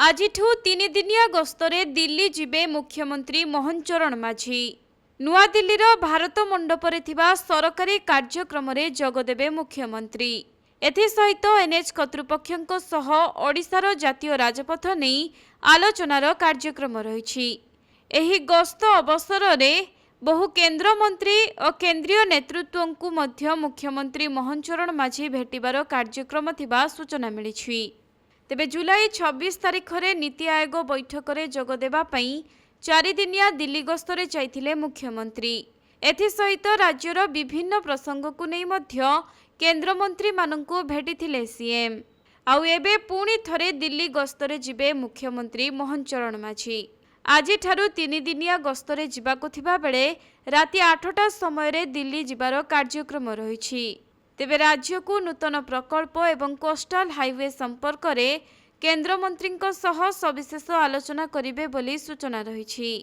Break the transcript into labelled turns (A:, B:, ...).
A: आजिठू 3 दिनिया गस्तरे दिल्ली जिबे मुख्यमंत्री मोहन चरण माझी। नुआ दिल्लीर भारत मंडपरे थिबा सरकारी कार्यक्रम रे जोगदेबे मुख्यमंत्री। एथिसहित एनएच कर्तृपक्षों सह ओडिशार जातीय राजपथ नहीं आलोचनार कार्यक्रम रही। एही गस्त अवसर रे बहु केंद्र मंत्री और केंद्रीय नेतृत्व को मध्य मुख्यमंत्री मोहन चरण माझी भेटिबार कार्यक्रम थिबा सूचना मिली। तेबे जुलाई 26 तारिख रे नीति आयोग बैठक रे जोग देबा पई 4 दिनिया दिल्ली गस्तरे जाइथिले मुख्यमंत्री। एथिसहित राज्यर विभिन्न प्रसंग को नहीं मध्य केंद्र मंत्री माननकु भेटिथिले सीएम। आउ एबे पुणी थरे दिल्ली गस्तरे जिबे मुख्यमंत्री मोहन चरण माझी। आज ठारू 3 दिनिया गस्तरे जिबाको थिबा बेले राति 8टा समय रे दिल्ली जिबार कार्यक्रम रही। तेबे राज्य को नूतन प्रकल्प एवं कोस्टाल हाईवे संपर्क रे केंद्र मंत्री सह सविशेष आलोचना करिबे बोली सूचना रही।